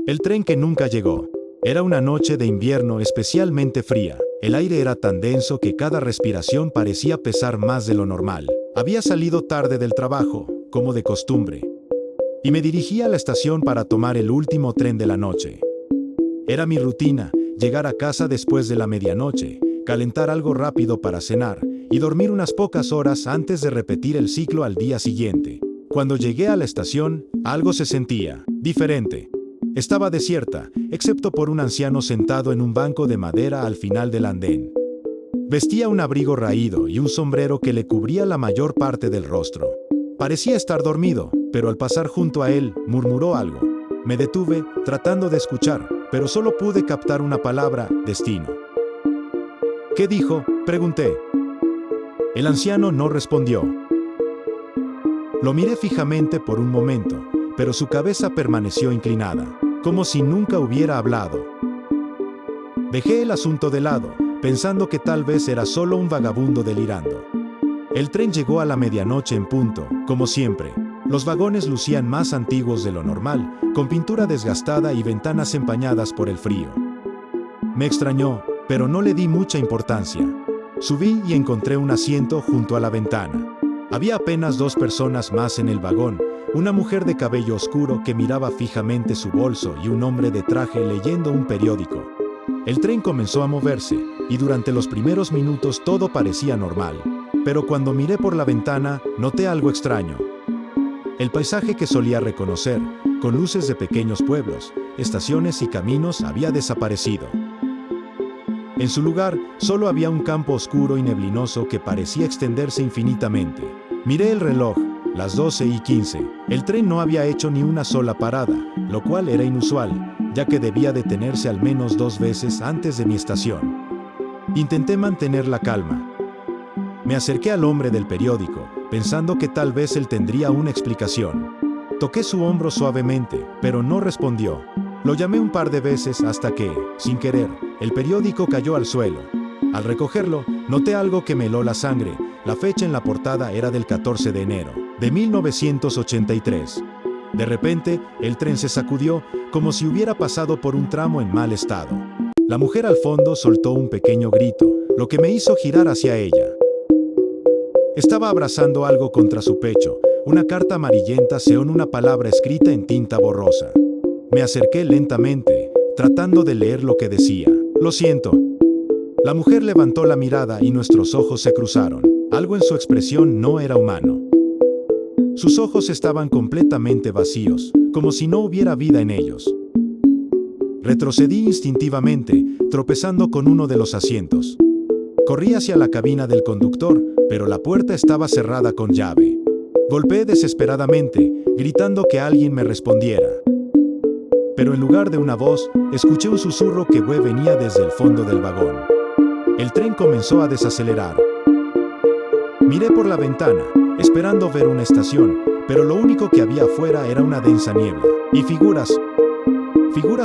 El tren que nunca llegó. Era una noche de invierno especialmente fría. El aire era tan denso que cada respiración parecía pesar más de lo normal. Había salido tarde del trabajo, como de costumbre, y me dirigía a la estación para tomar el último tren de la noche. Era mi rutina, llegar a casa después de la medianoche, calentar algo rápido para cenar, y dormir unas pocas horas antes de repetir el ciclo al día siguiente. Cuando llegué a la estación, algo se sentía diferente. Estaba desierta, excepto por un anciano sentado en un banco de madera al final del andén. Vestía un abrigo raído y un sombrero que le cubría la mayor parte del rostro. Parecía estar dormido, pero al pasar junto a él, murmuró algo. Me detuve, tratando de escuchar, pero solo pude captar una palabra: destino. ¿Qué dijo?, pregunté. El anciano no respondió. Lo miré fijamente por un momento, pero su cabeza permaneció inclinada, como si nunca hubiera hablado. Dejé el asunto de lado, pensando que tal vez era solo un vagabundo delirando. El tren llegó a la medianoche en punto, como siempre. Los vagones lucían más antiguos de lo normal, con pintura desgastada y ventanas empañadas por el frío. Me extrañó, pero no le di mucha importancia. Subí y encontré un asiento junto a la ventana. Había apenas 2 personas más en el vagón, una mujer de cabello oscuro que miraba fijamente su bolso y un hombre de traje leyendo un periódico. El tren comenzó a moverse, y durante los primeros minutos todo parecía normal. Pero cuando miré por la ventana, noté algo extraño. El paisaje que solía reconocer, con luces de pequeños pueblos, estaciones y caminos, había desaparecido. En su lugar, solo había un campo oscuro y neblinoso que parecía extenderse infinitamente. Miré el reloj, las 12:15. El tren no había hecho ni una sola parada, lo cual era inusual, ya que debía detenerse al menos 2 veces antes de mi estación. Intenté mantener la calma. Me acerqué al hombre del periódico, pensando que tal vez él tendría una explicación. Toqué su hombro suavemente, pero no respondió. Lo llamé un par de veces hasta que, sin querer, el periódico cayó al suelo. Al recogerlo, noté algo que me heló la sangre. La fecha en la portada era del 14 de enero, de 1983. De repente, el tren se sacudió, como si hubiera pasado por un tramo en mal estado. La mujer al fondo soltó un pequeño grito, lo que me hizo girar hacia ella. Estaba abrazando algo contra su pecho, una carta amarillenta con una palabra escrita en tinta borrosa. Me acerqué lentamente, tratando de leer lo que decía. Lo siento. La mujer levantó la mirada y nuestros ojos se cruzaron. Algo en su expresión no era humano. Sus ojos estaban completamente vacíos, como si no hubiera vida en ellos. Retrocedí instintivamente, tropezando con uno de los asientos. Corrí hacia la cabina del conductor, pero la puerta estaba cerrada con llave. Golpeé desesperadamente, gritando que alguien me respondiera. Pero en lugar de una voz, escuché un susurro que venía desde el fondo del vagón. El tren comenzó a desacelerar. Miré por la ventana, esperando ver una estación, pero lo único que había afuera era una densa niebla, y figuras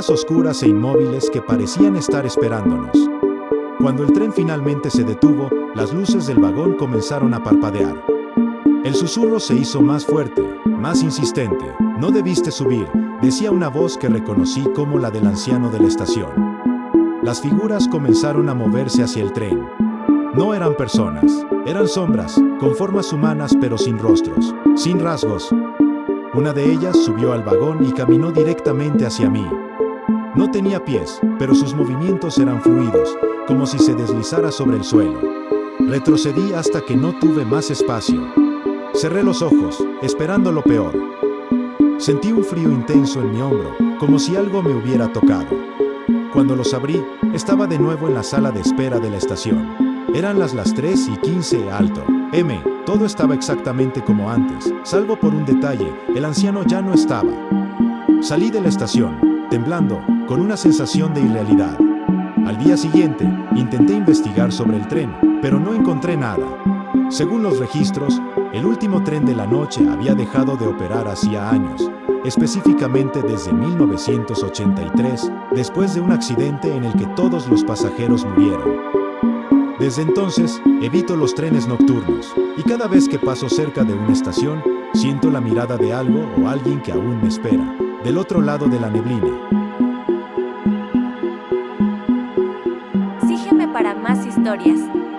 oscuras e inmóviles que parecían estar esperándonos. Cuando el tren finalmente se detuvo, las luces del vagón comenzaron a parpadear. El susurro se hizo más fuerte, más insistente. No debiste subir, decía una voz que reconocí como la del anciano de la estación. Las figuras comenzaron a moverse hacia el tren. No eran personas, eran sombras, con formas humanas pero sin rostros, sin rasgos. Una de ellas subió al vagón y caminó directamente hacia mí. No tenía pies, pero sus movimientos eran fluidos, como si se deslizara sobre el suelo. Retrocedí hasta que no tuve más espacio. Cerré los ojos, esperando lo peor. Sentí un frío intenso en mi hombro, como si algo me hubiera tocado. Cuando los abrí, estaba de nuevo en la sala de espera de la estación. Eran las 3:15 alto. Todo estaba exactamente como antes, salvo por un detalle: el anciano ya no estaba. Salí de la estación, temblando, con una sensación de irrealidad. Al día siguiente, intenté investigar sobre el tren, pero no encontré nada. Según los registros, el último tren de la noche había dejado de operar hacía años, específicamente desde 1983, después de un accidente en el que todos los pasajeros murieron. Desde entonces, evito los trenes nocturnos, y cada vez que paso cerca de una estación, siento la mirada de algo o alguien que aún me espera, del otro lado de la neblina. historias.